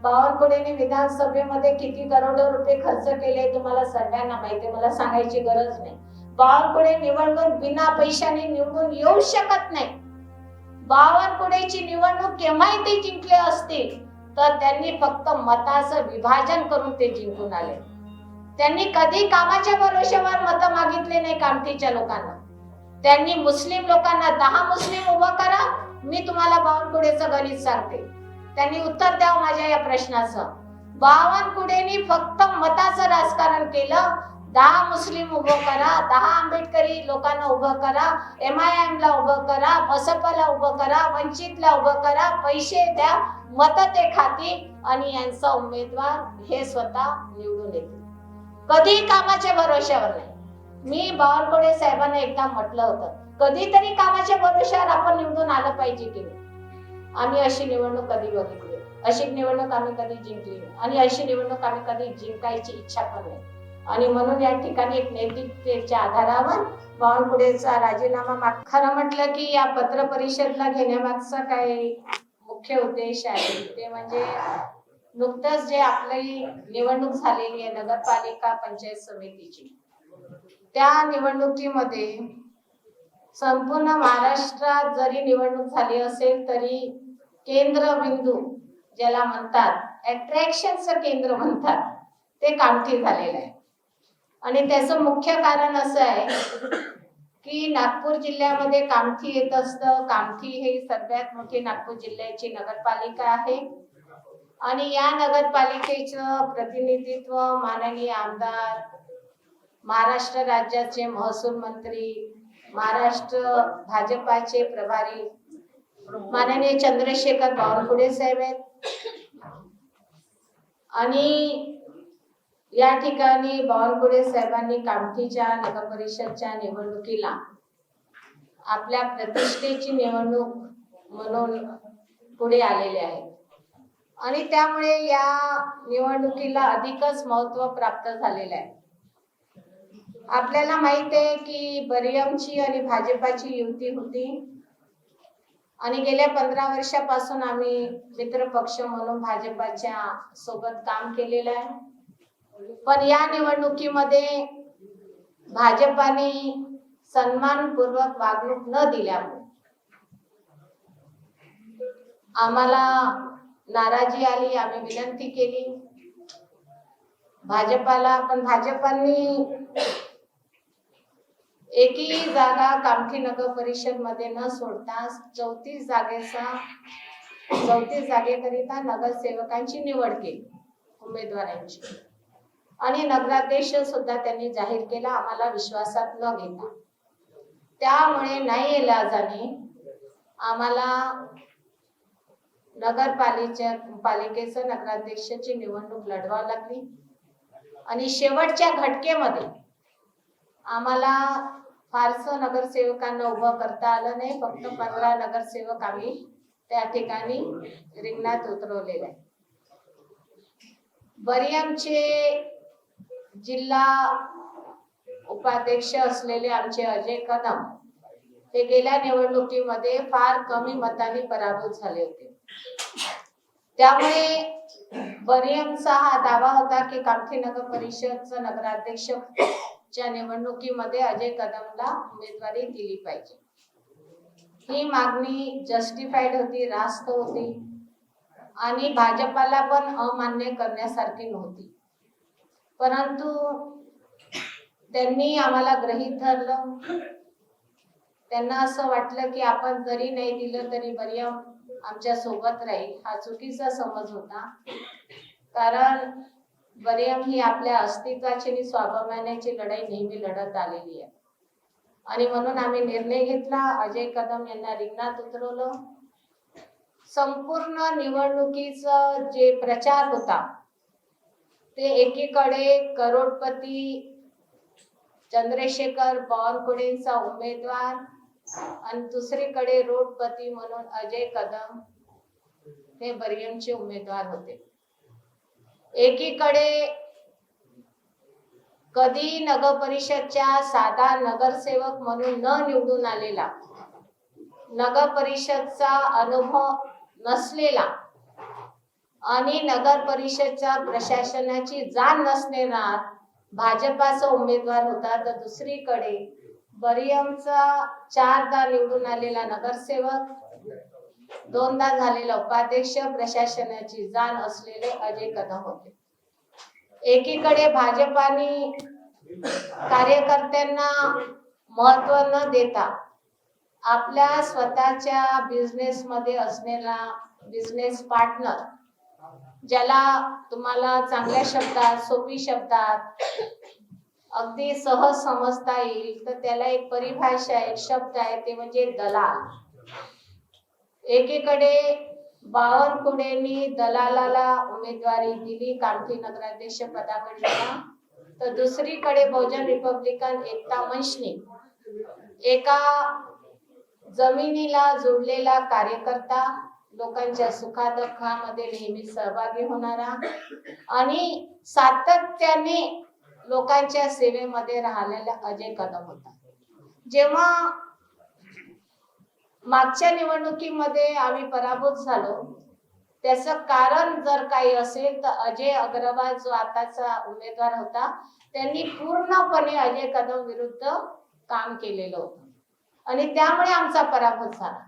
बावनकुळेने विधानसभेमध्ये किती करोडो रुपये खर्च केले तुम्हाला सर्वांना माहिती, मला सांगायची गरज नाही. बावनकुळे निवडणूक बिना पैशाने निवडून येऊ शकत नाही. बावनकुळेची निवडणूक केव्हाही ते जिंकले असतील तर त्यांनी फक्त मताचं विभाजन करून ते जिंकून आले. त्यांनी कधी कामाच्या भरोश्यावर मत मागितले नाही. कामठीच्या लोकांना त्यांनी मुस्लिम लोकांना 10 मुस्लिम उभं करा, मी तुम्हाला बावनकुळेचं गणित सांगते. त्यांनी उत्तर द्यावं माझ्या या प्रश्नाचं. बावनकुळेंनी फक्त मताचं राजकारण केलं. 10 मुस्लिम उभं करा, 10 आंबेडकरी लोकांना उभं करा, MIM ला उभं करा, बसपाला उभं करा, वंचितला उभं करा, पैसे द्या, मत ते खातील आणि यांचा उमेदवार हे स्वतः निवडून येतील. कधी कामाच्या भरोश्यावर नाही. मी बावनकुळे साहेबांना एकदा म्हटलं होतं, कधीतरी कामाच्या भरोश्यावर आपण निवडून आलं पाहिजे की नाही. आम्ही अशी निवडणूक कधी बघितली, अशी निवडणूक आम्ही कधी जिंकली नाही आणि अशी निवडणूक आम्ही कधी जिंकायची इच्छा पण नाही. आणि म्हणून या ठिकाणी एक नैतिकतेच्या आधारावर बावनकुळेचा राजीनामा खरं म्हटलं की या पत्र परिषदला घेण्यामागचा काय मुख्य उद्देश आहे ते म्हणजे नुकतंच जे आपली निवडणूक झालेली आहे नगरपालिका पंचायत समितीची, त्या निवडणुकीमध्ये संपूर्ण महाराष्ट्रात जरी निवडणूक झाली असेल तरी केंद्रबिंदू ज्याला म्हणतात, अट्रॅक्शनचं केंद्र म्हणतात, ते कामठी झालेलं आहे. आणि त्याचं मुख्य कारण असं आहे की नागपूर जिल्ह्यामध्ये कामठी येत असतं. कामठी ही सर्वात मोठी नागपूर जिल्ह्याची नगरपालिका आहे आणि या नगरपालिकेचं प्रतिनिधित्व माननीय आमदार, महाराष्ट्र राज्याचे महसूल मंत्री, महाराष्ट्र भाजपाचे प्रभारी माननीय चंद्रशेखर बावनकुळे साहेब आहेत. आणि या ठिकाणी बावनकुळे साहेबांनी कामठीच्या नगर परिषदच्या निवडणुकीला आपल्या प्रतिष्ठेची निवडणूक म्हणून पुढे आलेले आहेत आणि त्यामुळे या निवडणुकीला अधिकच महत्त्व प्राप्त झालेलं आहे. आपल्याला माहित आहे की बरियमची आणि भाजपाची युती होती आणि गेल्या 15 वर्षापासून आम्ही मित्र पक्ष म्हणून भाजपाच्या सोबत काम केलेलं आहे. पण या निवडणुकीमध्ये भाजपाने सन्मानपूर्वक वागणूक न दिल्यामुळे आम्हाला नाराजी आली. आम्ही विनंती केली भाजपाला, पण भाजपांनी एकही जागा कामठी नगर परिषद मध्ये न सोडता 34 जागेकरिता नगरसेवकांची निवड केली, उमेदवारांची, आणि नगराध्यक्ष सुद्धा त्यांनी जाहीर केला आम्हाला विश्वासात न घेता. त्यामुळे नाईलाजाने आम्हाला नगरपालिकेचं नगराध्यक्षाची निवडणूक लढवावी लागली आणि शेवटच्या घटकेमध्ये आम्हाला फारसं नगरसेवकांना उभं करता आलं नाही. फक्त 15 नगरसेवक आम्ही त्या ठिकाणी रिंगणात उतरवलेले आहे. बरियमचे जिल्हा उपाध्यक्ष असलेले आमचे अजय कदम हे गेल्या निवडणुकीमध्ये फार कमी मतांनी पराभूत झाले होते. त्यामुळे बरियमचा हा दावा होता की कामठी नगर परिषदचं नगराध्यक्षच्या निवडणुकीमध्ये अजय कदमला उमेदवारी दिली पाहिजे. ही मागणी जस्टिफाईड होती, रास्त होती आणि भाजपाला पण अमान्य करण्यासारखी नव्हती. परंतु त्यांनी आम्हाला गृहीत धरलं. त्यांना असं वाटलं की आपण जरी नाही दिलं तरी बरियम आमच्या सोबत राहील. हा चुकीचा समज होता, कारण बरियम ही आपल्या अस्तित्वाची आणि स्वाभिमानाची लढाई नेहमी लढत आलेली आहे आणि म्हणून आम्ही निर्णय घेतला, अजय कदम यांना रिंगणात उतरवलं. संपूर्ण निवडणुकीचा जे प्रचार होता ते एकीकडे करोडपती चंद्रशेखर बावनकुळेंचा उमेदवार आणि दुसरीकडे रोडपती म्हणून अजय कदम हे बरियमचे उमेदवार होते. एकीकडे कधी नगर परिषदच्या साधा नगरसेवक म्हणून न निवडून आलेला, नगर परिषदचा अनुभव नसलेला आणि नगर परिषदच्या प्रशासनाची जाण नसलेला भाजपाचा उमेदवार होता, तर दुसरीकडे बरियमचा 4दा निवडून आलेला नगरसेवक, 2दा झालेला उपाध्यक्ष, प्रशासनाची जाण असलेले अजय कदम होते. एकीकडे भाजपाने कार्यकर्त्यांना महत्व न देता आपल्या स्वतःच्या बिझनेस मध्ये असलेला बिझनेस पार्टनर, ज्याला तुम्हाला चांगल्या शब्दात, सोपी शब्दात अगदी सहज समजता येईल, तर त्याला एक परिभाषा, एक शब्द आहे, ते म्हणजे दलाल. एकीकडे बावनकुळेंनी दलालाला उमेदवारी दिली कामठी नगराध्यक्ष पदाकरिता, तर दुसरीकडे बहुजन रिपब्लिकन एकता मंचने एका जमिनीला जोडलेला कार्यकर्ता, लोकांच्या सुखादुःखामध्ये नेहमी सहभागी होणारा आणि सातत्याने लोकांच्या सेवेमध्ये राहिलेला अजय कदम होता. जेव्हा मागच्या निवडणुकीमध्ये आम्ही पराभूत झालो, त्याचं कारण जर काही असेल तर अजय अग्रवाल जो आताचा उमेदवार होता, त्यांनी पूर्णपणे अजय कदम विरुद्ध काम केलेलं होतं आणि त्यामुळे आमचा पराभव झाला.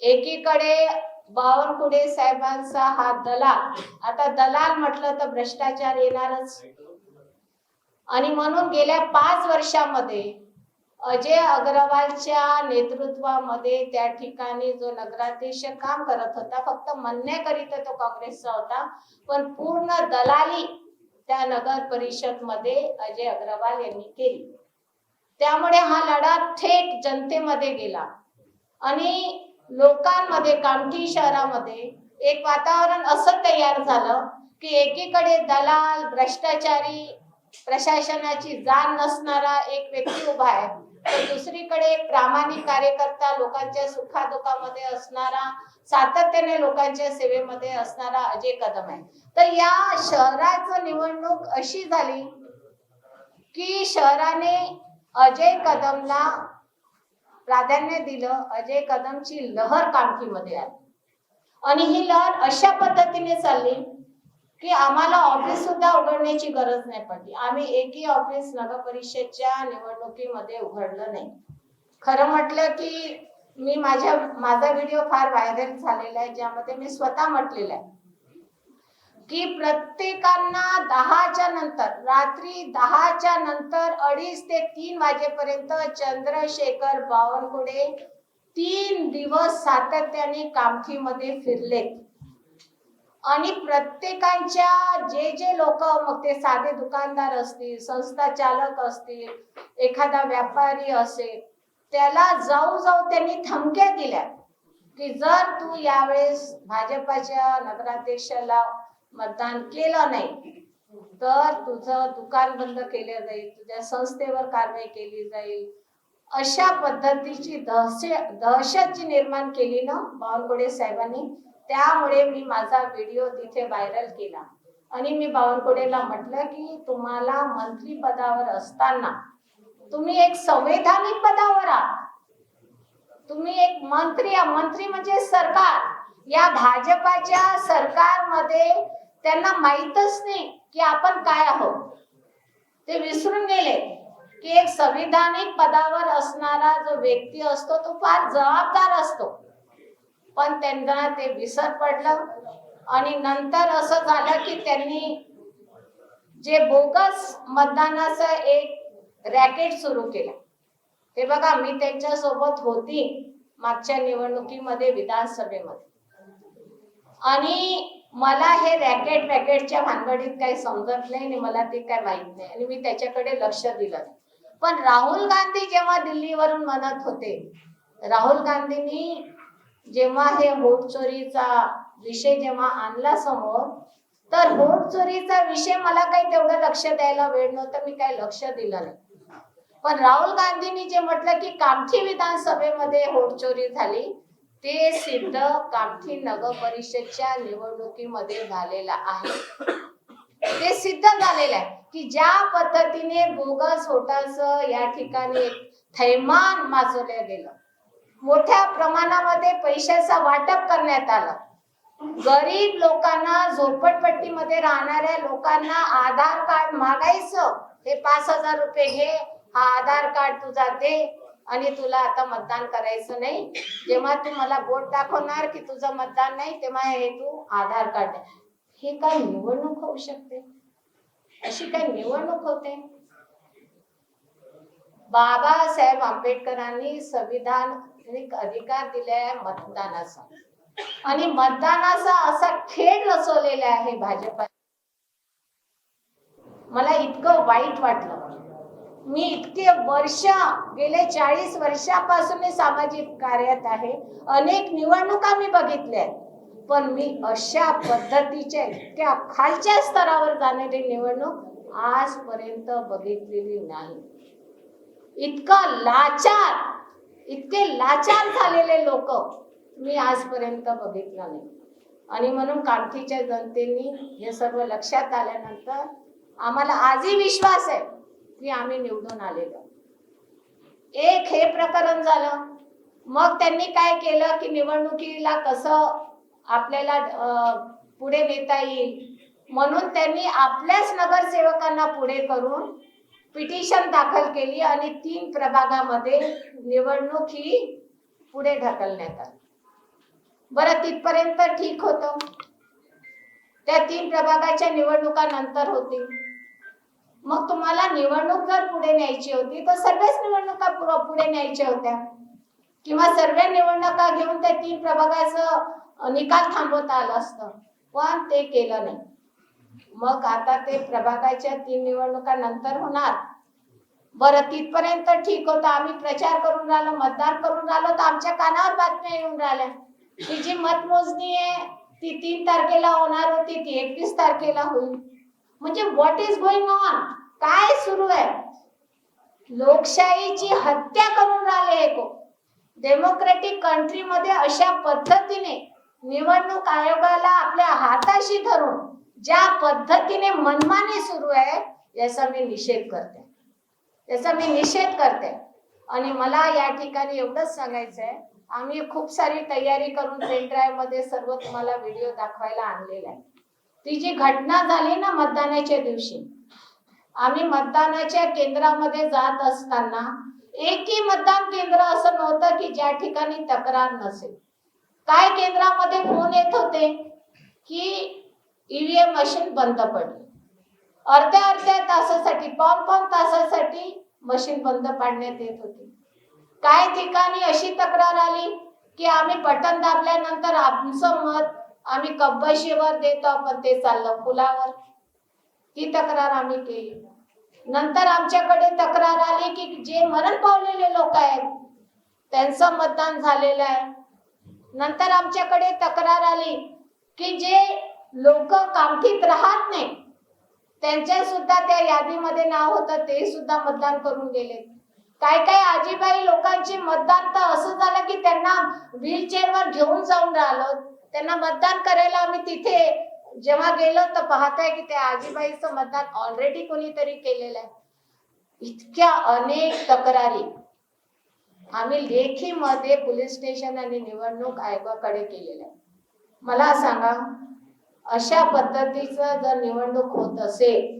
एकीकडे बावनकुळे साहेबांचा हा दलाल, आता दलाल म्हटलं तर भ्रष्टाचार येणारच, आणि म्हणून गेल्या 5 वर्षामध्ये अजय अग्रवालच्या नेतृत्वामध्ये त्या ठिकाणी जो नगराध्यक्ष काम करत होता, फक्त म्हणण्याकरिता तो काँग्रेसचा होता, पण पूर्ण दलाली त्या नगर परिषद मध्ये अजय अग्रवाल यांनी केली. त्यामुळे हा लढा थेट जनतेमध्ये गेला आणि लोकांमध्ये, कामठी शहरामध्ये एक वातावरण असं तयार झालं की एकीकडे दलाल, भ्रष्टाचारी, प्रशासनाची जाण नसणारा एक व्यक्ती उभा आहे, तर दुसरीकडे प्रामाणिक कार्यकर्ता, लोकांच्या सुखादुखामध्ये असणारा, सातत्याने लोकांच्या सेवेमध्ये असणारा अजय कदम आहे. तर या शहराचं निवडणूक अशी झाली की शहराने अजय कदमला प्राधान्य दिलं. अजय कदमची लहर कामठीमध्ये आली आणि ही लहर अशा पद्धतीने चालली की आम्हाला ऑफिस सुद्धा उघडण्याची गरज नाही पडली. आम्ही एकही ऑफिस नगर परिषदच्या निवडणुकीमध्ये उघडलं नाही. खरं म्हटलं की माझा व्हिडिओ फार व्हायरल झालेला आहे, ज्यामध्ये मी स्वतः म्हटलेलं आहे की प्रत्येकांना 10च्या नंतर, रात्री 10च्या नंतर 2:30 ते 3 वाजेपर्यंत चंद्रशेखर बावनकुळे 3 दिवस सातत्याने कामठीमध्ये फिरलेत आणि प्रत्येकांच्या जे लोक, मग ते साधे दुकानदार असतील, संस्था चालक असतील, एखादा व्यापारी असेल, त्याला जाऊ त्यांनी धमक्या दिल्या की जर तू यावेळेस भाजपाच्या नगराध्यक्षाला मतदान केलं नाही तर तुझं दुकान बंद केलं जाईल, तुझ्या संस्थेवर कारवाई केली जाईल. अशा पद्धतीची दहशत निर्माण केली ना बावनकुळे साहेबांनी. त्यामुळे मी माझा व्हिडिओ तिथे व्हायरल केला आणि मी बावनकुळेला म्हटलं की तुम्हाला मंत्री पदावर असताना तुम्ही एक संवैधानिक पदावर आहात, तुम्ही एक मंत्री म्हणजे सरकार, या भाजपाच्या सरकारमध्ये त्यांना माहीतच नाही की आपण काय आहोत. ते विसरून गेले की एक संविधानिक पदावर असणारा जो व्यक्ती असतो तो फार जबाबदार असतो, पण त्यांना ते विसर पडलं आणि नंतर असं झालं की त्यांनी जे बोगस मतदानाचं एक रॅकेट सुरू केलं. ते बघा, मी त्यांच्या सोबत होती मागच्या निवडणुकीमध्ये विधानसभेमध्ये, आणि मला हे रॅकेटच्या भानगडीत काही समजत नाही आणि मला ते काय माहित नाही आणि मी त्याच्याकडे लक्ष दिलं. पण राहुल गांधी जेव्हा दिल्लीवरून म्हणत होते, राहुल गांधींनी जेव्हा हे वोट चोरीचा विषय जेव्हा आणला समोर, तर वोट चोरीचा विषय मला काही तेवढं लक्ष द्यायला वेळ नव्हता, मी काही लक्ष दिलं नाही. पण राहुल गांधींनी जे म्हटलं की कामठी विधानसभेमध्ये वोट चोरी झाली, ते सिद्ध कामठी नगर परिषदच्या निवडणुकीमध्ये झालेलं आहे. ते सिद्ध झालेलं आहे की ज्या पद्धतीने बोगस वोटाचं या ठिकाणी थैमान माजवलं गेलं, मोठ्या प्रमाणामध्ये पैशाचं वाटप करण्यात आलं गरीब लोकांना, झोपडपट्टीमध्ये राहणाऱ्या लोकांना आधार कार्ड मागायचं, हे 5,000 रुपये घे, हा आधार कार्ड तुझा दे आणि तुला आता मतदान करायचं नाही. जेव्हा तू मला बोट दाखवणार की तुझं मतदान नाही, तेव्हा हे तू आधार कार्ड दे. हे काय निवडणूक होऊ शकते? अशी काय निवडणूक होते? बाबासाहेब आंबेडकरांनी संविधानिक अधिकार दिलाय मतदानाचा, आणि मतदानाचा असा खेळ रचवलेला आहे भाजपा. मला इतकं वाईट वाटलं. मी इतके वर्ष, गेले 40 वर्षापासून मी सामाजिक कार्यात आहे, अनेक निवडणुका मी बघितल्या, पण मी अशा पद्धतीच्या इतक्या खालच्या स्तरावर जाणारी निवडणूक आजपर्यंत बघितलेली नाही. इतके लाचार झालेले लोक मी आजपर्यंत बघितलं नाही. आणि म्हणून कामठीच्या जनतेने हे सर्व लक्षात आल्यानंतर आम्हाला आजही विश्वास आहे की आम्ही निवडून आलेलो. एक हे प्रकरण झालं. मग त्यांनी काय केलं की निवडणुकीला कसं आपल्याला पुढे नेता येईल म्हणून त्यांनी आपल्याच नगरसेवकांना पुढे करून पिटिशन दाखल केली आणि 3 प्रभागामध्ये निवडणूक ही पुढे ढकलण्यात आली. बरं, तिथपर्यंत ठीक होतं. त्या 3 प्रभागाच्या निवडणुका नंतर होती. मग तुम्हाला निवडणूक जर पुढे न्यायची होती तर सर्वच निवडणुका पुढे न्यायच्या होत्या, किंवा सर्व निवडणुका घेऊन त्या 3 प्रभागाचं निकाल थांबवता आलं असतं, पण ते केलं नाही. मग आता ते प्रभागाच्या 3 निवडणुका नंतर होणार. बरं, तिथपर्यंत ठीक होतं. आम्ही प्रचार करून राहिलो, मतदान करून राहिलो, तर आमच्या कानावर बातम्या येऊन राहिल्या की जी मतमोजणी आहे ती 3 तारखेला होणार होती, ती 31 तारखेला होईल. म्हणजे व्हॉट इज गोइंग ऑन? काय सुरू आहे? लोकशाहीची हत्या करून राहिले. डेमोक्रेटिक कंट्री मध्ये अशा पद्धतीने निवडणूक आयोगाला आपल्या हाताशी धरून ज्या पद्धतीने मनमानी सुरू आहे, याचा मी निषेध करते. आणि मला या ठिकाणी एवढंच सांगायचं आहे, आम्ही खूप सारी तयारी करून पेन ड्राईव्ह मध्ये सर्व तुम्हाला व्हिडिओ दाखवायला आणलेला आहे. ती जी घटना झाली ना मतदानाच्या दिवशी, आम्ही मतदानाच्या केंद्रामध्ये जात असताना एकही मतदान केंद्र असं नव्हतं की ज्या ठिकाणी तक्रार नसेल. काय केंद्रामध्ये फोन येत होते की ईव्हीएम मशीन बंद पडली, अर्ध्या तासासाठी, पाऊण तासासाठी मशीन बंद पाडण्यात येत होती. काय ठिकाणी अशी तक्रार आली की आम्ही बटन दाबल्यानंतर आमचं मत आम्ही कब्बशीवर देतो, पण ते चाललं फुलावर. ती तक्रार आम्ही केली. नंतर आमच्याकडे तक्रार आली की जे मरण पावलेले लोक आहेत त्यांचं मतदान झालेलं आहे. नंतर आमच्याकडे तक्रार आली की जे लोक कामठीत राहत नाही त्यांच्या सुद्धा त्या यादीमध्ये नाव होतं, ते सुद्धा मतदान करून गेले. काय आजीबाई लोकांचे मतदान तर असं झालं की त्यांना व्हीलचेअरवर घेऊन जाऊन राहिलो. त्यांना मतदान करायला आम्ही तिथे जेव्हा गेलो तर पाहताय की त्या आजीबाईचं मतदान ऑलरेडी कोणीतरी केलेलं आहे. इतक्या अनेक तक्रारी आम्ही लेखीमध्ये पोलीस स्टेशन आणि निवडणूक आयोगाकडे केलेल्या आहे. मला सांगा, अशा पद्धतीचं जर निवडणूक होत असेल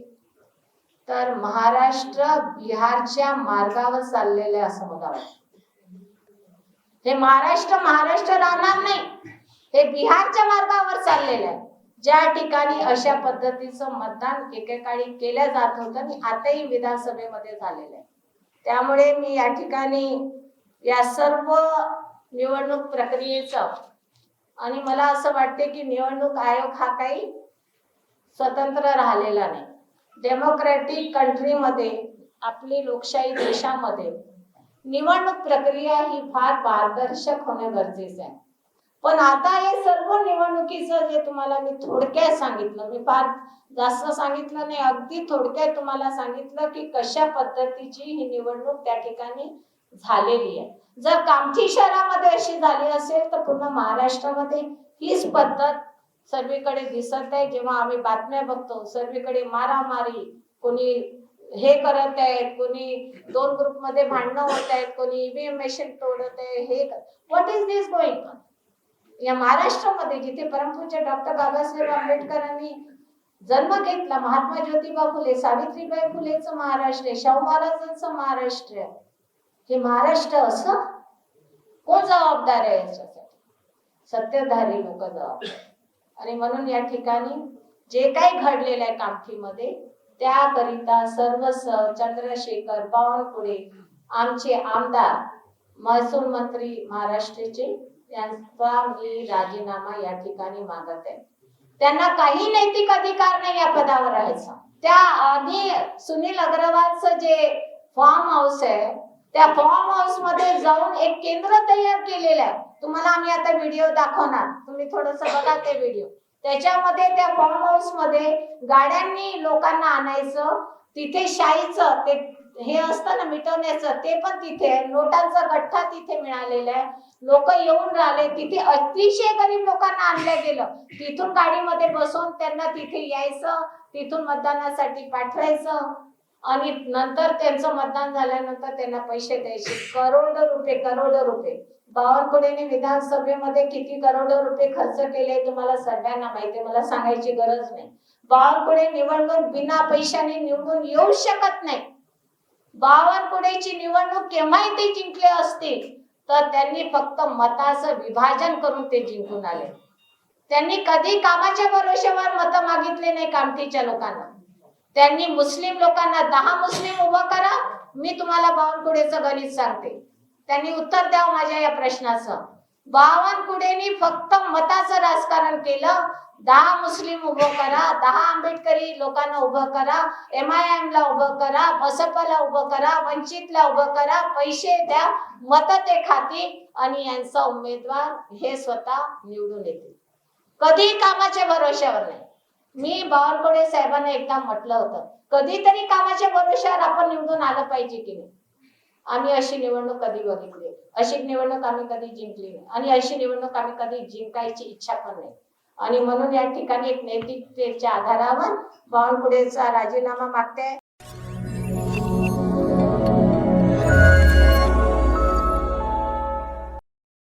तर महाराष्ट्र बिहारच्या मार्गावर चाललेलं आहे असं मला वाटतं. हे महाराष्ट्र राहणार नाही, हे बिहारच्या मार्गावर चाललेलं आहे. ज्या ठिकाणी अशा पद्धतीचं मतदान एकेकाळी केल्या जात होतं आणि आताही विधानसभेमध्ये झालेलं आहे. त्यामुळे मी या ठिकाणी या सर्व निवडणूक प्रक्रियेचं, आणि मला असं वाटते की निवडणूक आयोग हा काही स्वतंत्र राहिलेला नाही. डेमोक्रॅटिक कंट्रीमध्ये, आपली लोकशाही देशामध्ये निवडणूक प्रक्रिया ही फार पारदर्शक होणे गरजेचे आहे. पण आता हे सर्व निवडणुकीचं जे तुम्हाला मी थोडक्यात सांगितलं, मी फार जास्त सांगितलं नाही, अगदी थोडक्यात तुम्हाला सांगितलं की कशा पद्धतीची ही निवडणूक त्या ठिकाणी झालेली आहे. जर कामठी शहरामध्ये अशी झाली असेल तर पूर्ण महाराष्ट्रामध्ये हीच पद्धत सर्वीकडे दिसत आहे. जेव्हा आम्ही बातम्या बघतो सर्वीकडे मारामारी, कोणी हे करत आहेत, कोणी 2 ग्रुपमध्ये भांडणं होत आहेत, कोणी ईव्हीएम मशीन तोडत आहे. हे what is this going on? या महाराष्ट्रामध्ये जिथे परमपूज्य डॉक्टर बाबासाहेब आंबेडकरांनी जन्म घेतला, महात्मा ज्योतिबा फुले, सावित्रीबाई फुलेचं महाराष्ट्र आहे, शाहू महाराजांचं महाराष्ट्र आहे, हे महाराष्ट्र असं कोण जबाबदार आहे याच्यासाठी? सत्ताधारी लोक जबाबदार. आणि म्हणून या ठिकाणी जे काही घडलेलं आहे कामठीमध्ये त्याकरिता सर्वस्व चंद्रशेखर बावनकुळे आमचे आमदार महसूल मंत्री महाराष्ट्राचे यांचा मी राजीनामा या ठिकाणी मागत आहे. त्यांना काही नैतिक अधिकार नाही या पदावर राहायचा. त्या आधी सुनील अग्रवालचं जे फार्म हाऊस आहे त्या फार्म हाऊस मध्ये जाऊन एक केंद्र तयार केलेलं आहे. तुम्हाला आम्ही आता व्हिडिओ दाखवणार, तुम्ही थोडस बघा ते व्हिडिओ. त्याच्यामध्ये त्या फार्म हाऊस मध्ये गाड्यांनी लोकांना आणायचं, तिथे शाईचं ते हे असतं ना मिटवण्याचं ते पण तिथे, नोटांचा गठ्ठा तिथे मिळालेला आहे. लोक येऊन राहिले तिथे, अतिशय गरीब लोकांना आणलं गेलं. तिथून गाडीमध्ये बसवून त्यांना तिथे यायचं, तिथून मतदानासाठी पाठवायचं आणि नंतर त्यांचं मतदान झाल्यानंतर त्यांना पैसे द्यायचे. करोडो रुपये बावनकुळेने विधानसभेमध्ये किती करोडो रुपये खर्च केले तुम्हाला सर्वांना माहिती, मला सांगायची गरज नाही. बावनकुळे निवडणूक बिना पैशाने निवडून येऊ शकत नाही. बावनकुळेची निवडणूक केव्हाही ते जिंकले असतील तर त्यांनी फक्त मताचं विभाजन करून ते जिंकून आले. त्यांनी कधी कामाच्या भरोश्यावर मत मागितले नाही कामठीच्या लोकांना. त्यांनी मुस्लिम लोकांना 10 मुस्लिम उभं करा, मी तुम्हाला बावनकुळेचं गणित सांगते, त्यांनी उत्तर द्यावं माझ्या या प्रश्नाचं. बावनकुळेंनी फक्त मताचं राजकारण केलं. 10 मुस्लिम उभं करा, 10 आंबेडकरी लोकांना उभं करा, MIM ला उभं करा, बसपाला उभं करा, वंचितला उभं करा, पैसे द्या, मत ते खातील आणि यांचा उमेदवार हे स्वतः निवडून येतील. कधी कामाच्या भरोश्यावर नाही. मी बावनकुळे साहेबांना एकदा म्हटलं होतं कधीतरी कामाच्या भरोश्यावर आपण निवडून आलं पाहिजे की नाही. आम्ही अशी निवडणूक कधी बघितली, अशी निवडणूक आम्ही कधी जिंकली नाही आणि अशी निवडणूक आम्ही कधी जिंकायची इच्छा पण नाही. आणि म्हणून या ठिकाणी एक नैतिकतेच्या आधारावर बावनकुळेचा राजीनामा मागते.